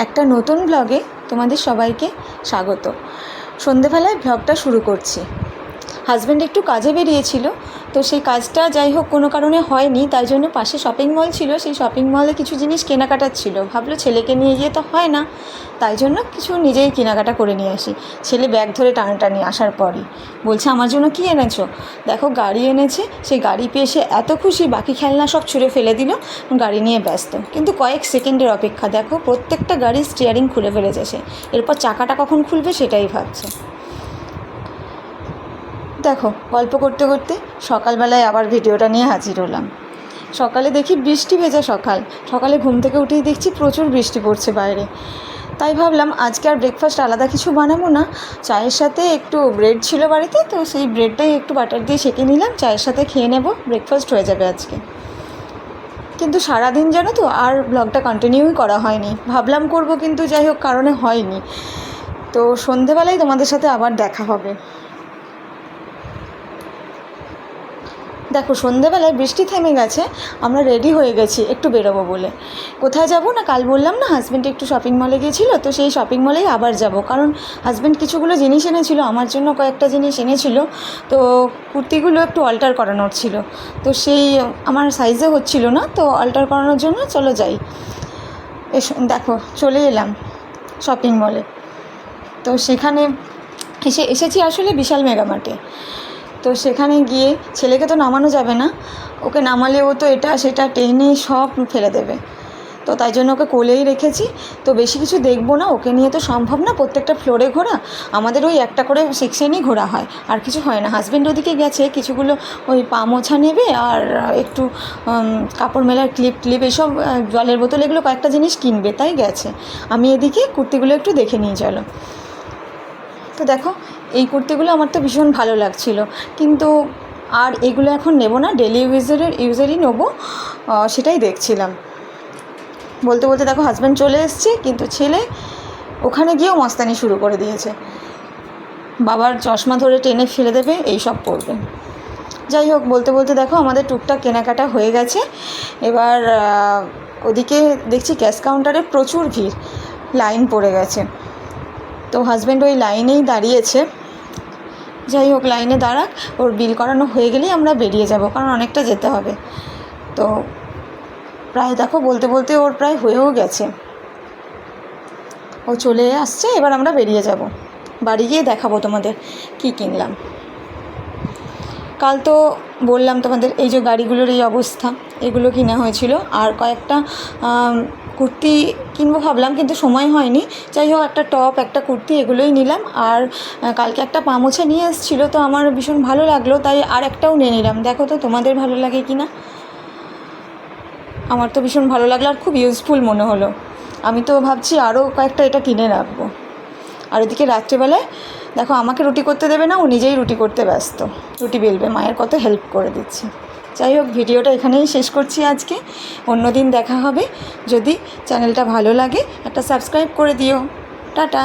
একটা নতুন ব্লগে তোমাদের সবাইকে স্বাগত। সন্ধেবেলায় ব্লগটা শুরু করছি। হাজব্যান্ড একটু কাজে বেরিয়েছিল, তো সেই কাজটা যাই হোক কোনো কারণে হয়নি, তাই জন্য পাশে শপিং মল ছিল, সেই শপিং মলে কিছু জিনিস কেনাকাটার ছিল। ভাবলো ছেলেকে নিয়ে গিয়ে তো হয় না, তাই জন্য কিছু নিজেই কেনাকাটা করে নিয়ে আসি। ছেলে ব্যাগ ধরে টানাটানি আসার পরই বলছে, আমার জন্য কী এনেছো? দেখো গাড়ি এনেছে। সেই গাড়ি পেয়ে সে এত খুশি, বাকি খেলনা সব ছুঁড়ে ফেলে দিল, গাড়ি নিয়ে ব্যস্ত। কিন্তু কয়েক সেকেন্ডের অপেক্ষা, দেখো প্রত্যেকটা গাড়ির স্টিয়ারিং খুলে ফেলেছে সে। এরপর চাকাটা কখন খুলবে সেটাই ভাবছে। দেখো গল্প করতে করতে সকালবেলায় আবার ভিডিওটা নিয়ে হাজির হলাম। সকালে দেখি বৃষ্টি ভেজা সকালে ঘুম থেকে উঠেই দেখছি প্রচুর বৃষ্টি পড়ছে বাইরে। তাই ভাবলাম আজকে আর ব্রেকফাস্ট আলাদা কিছু বানাবো না, চায়ের সাথে একটু ব্রেড ছিল বাড়িতে, তো সেই ব্রেডটাই একটু বাটার দিয়ে সেঁকে নিলাম, চায়ের সাথে খেয়ে নেব, ব্রেকফাস্ট হয়ে যাবে আজকে। কিন্তু সারাদিন জানো তো আর ব্লগটা কন্টিনিউই করা হয়নি। ভাবলাম করব, কিন্তু যাই হোক কারণে হয়নি। তো সন্ধেবেলায় তোমাদের সাথে আবার দেখা হবে। দেখো সন্ধেবেলায় বৃষ্টি থেমে গেছে, আমরা রেডি হয়ে গেছি একটু বেরোবো বলে। কোথায় যাব না, কাল বললাম না হাজব্যান্ড একটু শপিং মলে গিয়েছিল, তো সেই শপিং মলেই আবার যাব। কারণ হাজব্যান্ড কিছুগুলো জিনিস এনেছিল, আমার জন্য কয়েকটা জিনিস এনেছিল। তো কুর্তিগুলো একটু অল্টার করানোর ছিল, তো সেই আমার সাইজে হচ্ছিল না, তো অল্টার করানোর জন্য চলো যাই। দেখো চলে এলাম শপিং মলে। তো সেখানে এসেছি আসলে বিশাল মেগামার্টে। তো সেখানে গিয়ে ছেলেকে তো নামানো যাবে না, ওকে নামালে ও তো এটা সেটা টেনে সব ফেলে দেবে, তো তাই জন্য ওকে কোলেই রেখেছি। তো বেশি কিছু দেখবো না, ওকে নিয়ে তো সম্ভব না প্রত্যেকটা ফ্লোরে ঘোরা, আমাদের ওই একটা করে সেকশনই ঘোরা হয়, আর কিছু হয় না। হাজব্যান্ড ওদিকে গেছে কিছুগুলো ওই পা মোছা নেবে, আর একটু কাপড় মেলার ক্লিপ এইসব, জলের বোতল, এগুলো কয়েকটা জিনিস কিনবে, তাই গেছে। আমি এদিকে কুর্তিগুলো একটু দেখে নিয়ে চলো। তো দেখো এই কুর্তিগুলো আমার তো ভীষণ ভালো লাগছিল, কিন্তু আর এগুলো এখন নেব না, ডেলি ইউজেরই নেবো, সেটাই দেখছিলাম। বলতে বলতে দেখো হাজব্যান্ড চলে এসছে, কিন্তু ছেলে ওখানে গিয়েও মস্তানি শুরু করে দিয়েছে, বাবার চশমা ধরে টেনে ফেলে দেবে, এইসব করবে। যাই হোক বলতে বলতে দেখো আমাদের টুকটাক কেনাকাটা হয়ে গেছে। এবার ওদিকে দেখছি ক্যাশ কাউন্টারে প্রচুর ভিড়, লাইন পড়ে গেছে। তো হাজব্যান্ড ওই লাইনেই দাঁড়িয়েছে। যাই হোক লাইনে দাঁড়াক, ওর বিল করানো হয়ে গেলেই আমরা বেরিয়ে যাব, কারণ অনেকটা যেতে হবে। তো প্রায় দেখো বলতে বলতে ওর প্রায় হয়েও গেছে, ও চলে আসছে। এবার আমরা বেরিয়ে যাব, বাড়ি গিয়ে দেখাবো তোমাদের কী কিনলাম। কাল তো বললাম তোমাদের এই যে গাড়িগুলোর এই অবস্থা, এগুলো কিনা হয়েছিল। আর কয়েকটা কুর্তি কিনবো ভাবলাম, কিন্তু সময় হয়নি। যাই হোক একটা টপ একটা কুর্তি এগুলোই নিলাম। আর কালকে একটা পা মোছা নিয়ে এসেছিলো, তো আমার ভীষণ ভালো লাগলো, তাই আর একটাও নিয়ে নিলাম। দেখো তো তোমাদের ভালো লাগে কি না। আমার তো ভীষণ ভালো লাগলো আর খুব ইউজফুল মনে হলো। আমি তো ভাবছি আরও কয়েকটা এটা কিনে রাখবো। আর এদিকে রাত্রেবেলায় দেখো আমাকে রুটি করতে দেবে না, ও নিজেই রুটি করতে ব্যস্ত, রুটি বেলবে, মায়ের কত হেল্প করে দিচ্ছে। যাই হোক ভিডিওটা এখানেই শেষ করছি আজকে, অন্য দিন দেখা হবে। যদি চ্যানেলটা ভালো লাগে একটা সাবস্ক্রাইব করে দিও। টাটা।